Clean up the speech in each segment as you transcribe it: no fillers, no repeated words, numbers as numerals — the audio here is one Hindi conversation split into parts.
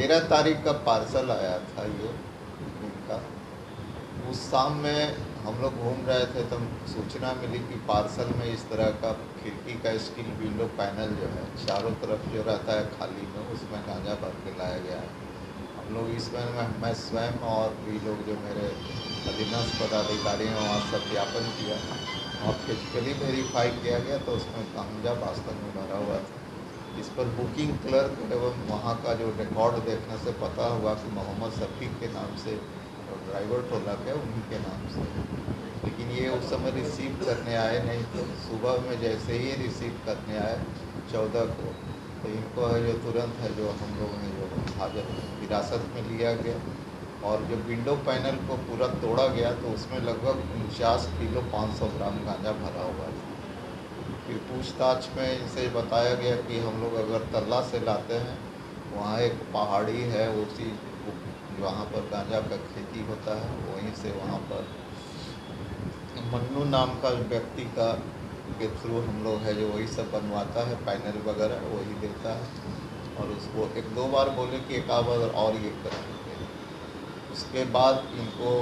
13 तारीख का पार्सल आया था ये इनका। उस शाम में हम लोग घूम रहे थे तो सूचना मिली कि पार्सल में इस तरह का खिड़की का स्टील विंडो पैनल जो है चारों तरफ जो रहता है खाली में, उसमें गांजा भर के लाया गया है। हम लोग इसमें मैं स्वयं और भी लोग जो मेरे अधीनस्थ पदाधिकारी हैं वहाँ सत्यापन किया और फिजिकली वेरीफाई किया गया तो उसमें गांजा वास्तव में भरा हुआ था। इस पर बुकिंग क्लर्क एवं वहाँ का जो रिकॉर्ड देखने से पता हुआ कि मोहम्मद शफीक के नाम से और ड्राइवर टोला है उन्हीं के नाम से। लेकिन ये उस समय रिसीव करने आए नहीं थे। सुबह में जैसे ही रिसीव करने आए 14 को, तो इनको है जो तुरंत है जो हम लोगों ने जो हाजर हिरासत में लिया गया और जो विंडो पैनल को पूरा तोड़ा गया तो उसमें लगभग 49 किलो 500 ग्राम गांजा भरा हुआ था। फिर पूछताछ में इनसे बताया गया कि हम लोग अगर तल्ला से लाते हैं, वहाँ एक पहाड़ी है, उसी वहाँ पर गांजा का खेती होता है, वहीं से वहाँ पर मन्नू नाम का व्यक्ति का के थ्रू हम लोग है जो वही सब बनवाता है, पैनल वगैरह वही देता है। और उसको 1-2 बार बोले कि एक बार और ये करेंगे। उसके बाद इनको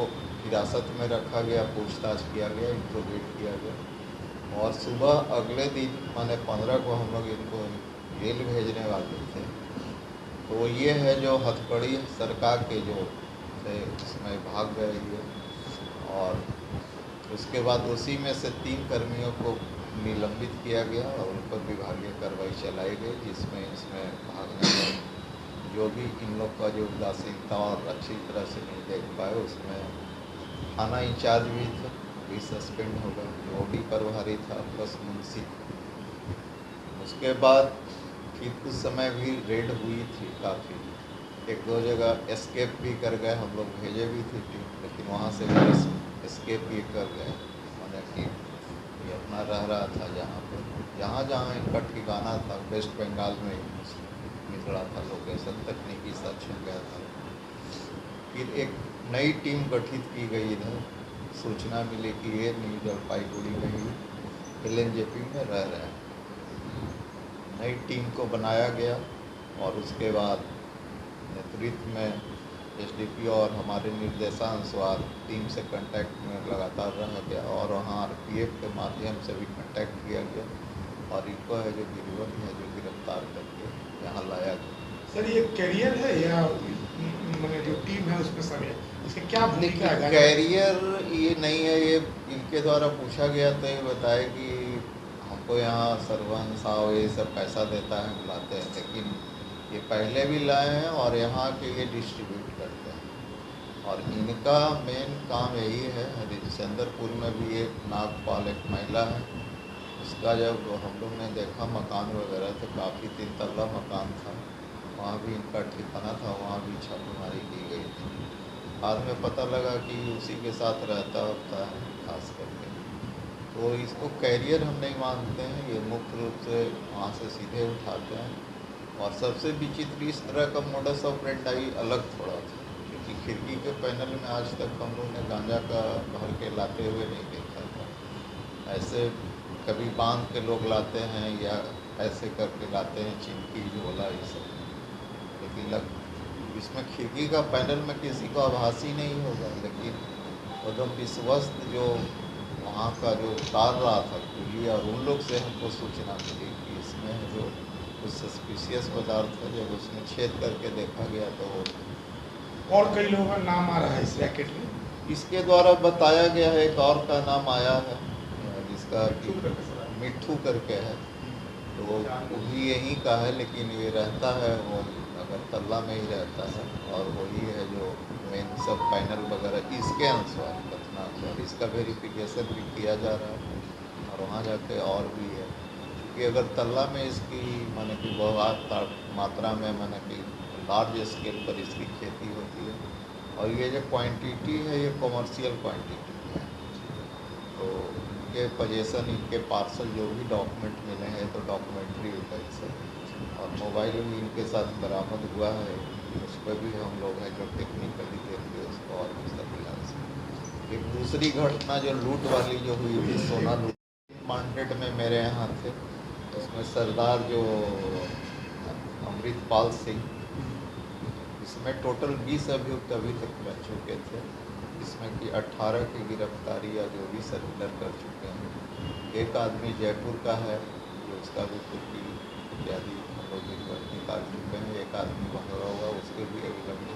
हिरासत में रखा गया, पूछताछ किया गया, इंट्रोगेट किया गया और सुबह अगले दिन माने 15 को हम लोग इनको जेल भेजने वाले थे। तो ये है जो हथकड़ी सरकार के जो थे उसमें भाग गए ये। और उसके बाद उसी में से 3 कर्मियों को निलंबित किया गया और उन पर विभागीय कार्रवाई चलाई गई, जिसमें इसमें भागने में जो भी इन लोग का जो उदासीनता और अच्छी तरह से नहीं देख पाए, उसमें थाना इंचार्ज भी थे, भी सस्पेंड हो गए, जो भी प्रभारी था प्लस मुंशी। उसके बाद फिर उस समय भी रेड हुई थी काफ़ी, 1-2 जगह एस्केप भी कर गए, हम लोग भेजे भी थे टीम, लेकिन वहाँ से भी एस्केप भी कर गए। माने कि ये अपना रहा था जहाँ जहाँ इनका ठिकाना था वेस्ट बंगाल में निकला था लोकेशन, तकनीकी सेक्शन गया था। फिर एक नई टीम गठित की गई इधर, सूचना मिली कि ये न्यू जलपाईगुड़ी में ही LNJP में रह रहे हैं। नई टीम को बनाया गया और उसके बाद नेतृत्व में SDPO और हमारे निर्देशानुसार टीम से कांटेक्ट में लगातार रहा गया और वहाँ RPF के माध्यम से भी कांटेक्ट किया गया और इनको है जो गिरवन है जो गिरफ्तार करके यहाँ लाया गया। सर ये कैरियर है या मैंने जो टीम है उसमें समय इसके क्या भूमिका है? कैरियर ये नहीं है, ये इनके द्वारा पूछा गया तो ये बताए कि हमको यहाँ सरवन साव ये सब पैसा देता है, बुलाते हैं, लेकिन ये पहले भी लाए हैं और यहाँ के ये डिस्ट्रीब्यूट करते हैं। और इनका मेन काम यही है, हरिश्चंद्रपुर में भी एक नागपाल एक महिला है, उसका जब हम लोग ने देखा मकान वगैरह तो काफ़ी 3 तल्ला मकान था, वहाँ भी इनका ठिकाना था, वहाँ भी छापेमारी की गई थी। बाद में पता लगा कि उसी के साथ रहता होता है खास करके। तो इसको कैरियर हम नहीं मानते हैं, ये मुख्य रूप से वहाँ से सीधे उठाते हैं। और सबसे विचित्र इस तरह का मोडस ऑपरेंडाई अलग थोड़ा था, क्योंकि खिड़की के पैनल में आज तक हम लोग ने गांजा का भर के लाते हुए नहीं देखा था। ऐसे कभी बांध के लोग लाते हैं या ऐसे करके लाते हैं, चिमकी झोला ये सब, लेकिन इसमें खिड़की का पैनल में किसी को आभास ही नहीं होगा। लेकिन एकदम विश्वस्त जो वहाँ का जो उतार रहा था कुली, और उन लोग से हमको सूचना मिली कि इसमें जो कुछ सस्पिशियस पदार्थ है, जब उसमें छेद करके देखा गया तो और कई लोगों का नाम आ रहा है इस रैकेट में। इसके द्वारा बताया गया है, एक और का नाम आया है जिसका मिट्ठू करके है, तो वो भी यहीं का है, लेकिन ये रहता है वो अगर तल्ला में ही रहता है और वही है जो मेन सब पैनल वगैरह इसके अनुसार कथनानुसार इसका वेरिफिकेशन भी किया जा रहा है। और वहाँ जाके और भी है कि अगर तल्ला में इसकी माने कि बहुत मात्रा में माने कि लार्ज स्केल पर इसकी खेती होती है, और ये जो क्वांटिटी है ये कमर्शियल क्वांटिटी है। तो इनके पोजेसन इनके पार्सल जो भी डॉक्यूमेंट मिले हैं तो डॉक्यूमेंट्री एविडेंस है, और मोबाइल भी इनके साथ बरामद हुआ है, उस पर भी हम लोग हैं जो टेक्निकली देखेंगे उसको और भी सर्विलांस। एक दूसरी घटना जो लूट वाली जो हुई थी, सोना लूट मार्केट में मेरे यहाँ थे, उसमें सरदार जो अमृतपाल सिंह इसमें टोटल 20 अभियुक्त अभी तक बन चुके थे, इसमें कि 18 की गिरफ्तारी या जो भी सरेंडर कर चुके हैं। एक आदमी जयपुर का है जो उसका भी कुर्की इत्यादि हम लोग निकाल चुके हैं। एक आदमी भगा हुआ, उसके भी अभी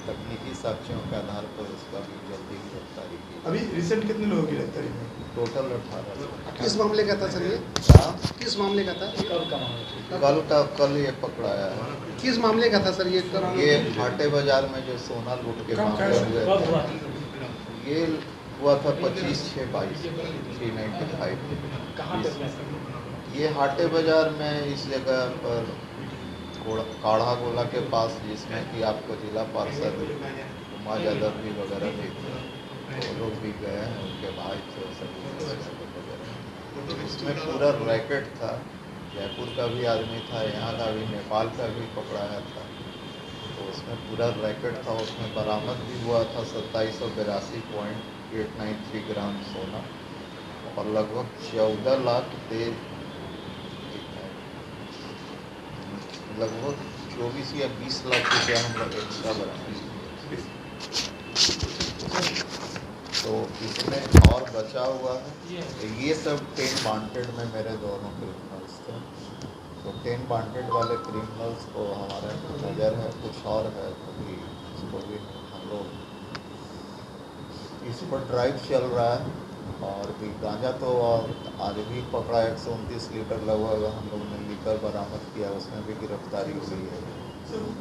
तकनीकी साक्ष्यों के आधार पर उसका भी जल्दी गिरफ्तारी की। अभी रिसेंट कितने लोगों की गिरफ्तारी हुई? टोटल 18। किस मामले का था सर ये? हाँ? किस मामले का था? कल ये पकड़ाया है। किस मामले का था सर ये? ये फाटे बाजार में जो सोना लूट के मामले हुए थे, ये हुआ था 25/6/22 395। ये हाटे बाजार में इस जगह पर काढ़ा गोला के पास, जिसमें कि आपको जिला पार्षद उमा यादव भी वगैरह भी थे, वो लोग भी गए हैं, उनके भाई थे सभी वगैरह। इसमें पूरा रैकेट था, जयपुर का भी आदमी था, यहाँ का भी, नेपाल का भी पकड़ाया था। तो उसमें पूरा रैकेट था। उसमें बरामद भी हुआ था 2782.893 ग्राम सोना और लगभग 14 लाख लगभग 24 या 20 लाख रुपया हम लोग एक्स्ट्रा बरामद किए। तो इसमें और बचा हुआ है। तो ये सब 10 वांटेड में मेरे दोनों क्रिमिनल्स थे। तो 10 वांटेड वाले क्रिमिनल्स को हमारे नज़र है, कुछ और है तो भी इसको भी हम लोग इस पर ड्राइव चल रहा है। और भी गांजा तो और आज भी पकड़ा 129 लीटर लगभग हम लोग ने लीटर बरामद किया, उसमें भी गिरफ्तारी हुई है।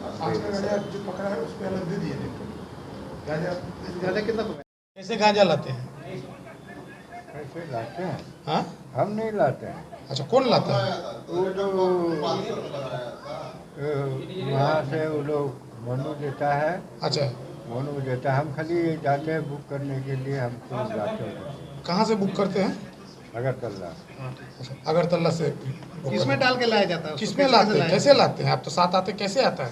आज का गांजा जो पकड़ा है उस पे अलग दे दिए थे गांजा कितना पकड़ा? कैसे गांजा लाते हैं? कैसे लाते हैं? हाँ, हम नहीं लाते हैं। अच्छा, कौन लाता है? वो जो वहाँ से वो लोग मनु देता है, अच्छा, मनु देता है। हम खाली जाते हैं बुक करने के लिए, हमको जाते हैं। कहाँ से बुक करते हैं? अगरतला। अच्छा, अगरतला से बुक किसमें डाल के लाया जाता है? किसमें लाते हैं? कैसे लाते हैं? आप तो साथ आते, कैसे आता है?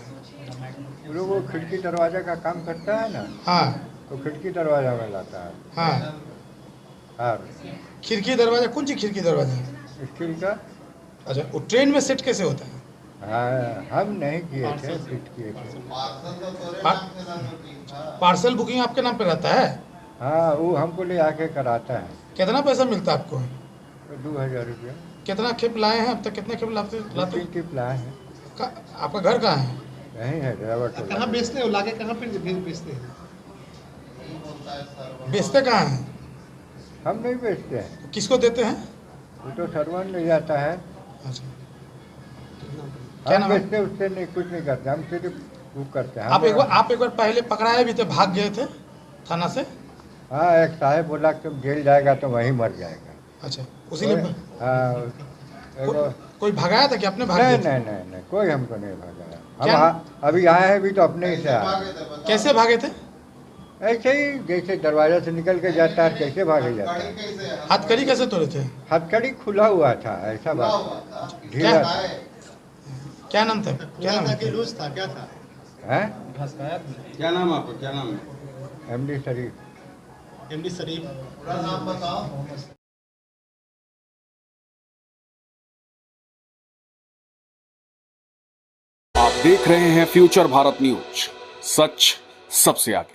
वो लोग वो खिड़की दरवाजा का काम करता है ना, हाँ तो खिड़की दरवाजा में लाता है। हाँ, और खिड़की दरवाजा, कौन सी खिड़की दरवाजा? स्टील का। अच्छा, वो ट्रेन में सेट कैसे होता है? हाँ, हम नहीं किए थे, फिट किए थे। पार्सल बुकिंग आपके नाम पे रहता है? हाँ, वो हमको ले आके कराता है। कितना पैसा मिलता है आपको? 2000 रुपया। कितना खेप लाए हैं अब तक? कितने खेप लाते? 3 टिप लाए हैं। आपका घर कहाँ है? यहीं है ड्राइवर कहाँ टोला। बेचते हो? लाके कहाँ पे बेचते हैं? बेचते कहाँ हैं? हम नहीं बेचते हैं, तो किसको देते हैं? वो तो सरवन ले जाता है। अच्छा, क्या हम नाम है? बेचते उससे नहीं, कुछ नहीं करते, हम सिर्फ बुक करते हैं। आप एक बार पहले पकड़ाए भी थे, भाग गए थे थाना से? हाँ, एक साहब बोला कि तुम जेल जाएगा तो वहीं मर जाएगा। अच्छा, उसी लिए हाँ, कोई भगाया था कि अपने भाग नहीं गए थे? नहीं नहीं नहीं, कोई हमको नहीं भगाया। क्या? अभी आए हैं भी तो अपने ही से आए। कैसे भागे थे? ऐसे ही जैसे दरवाजा से निकल के जाता है, कैसे भागे जाता है। हथकड़ी कैसे तोड़े थे? हथकड़ी खुला हुआ था, ऐसा बात ढीला क्या? था। क्या नाम था? क्या नाम था? लूज था, क्या था? हैं? क्या नाम है आपका? क्या नाम है? MD शरीफ। एमडी शरीफ। पूरा नाम बताओ। आप देख रहे हैं फ्यूचर भारत न्यूज, सच सबसे आगे।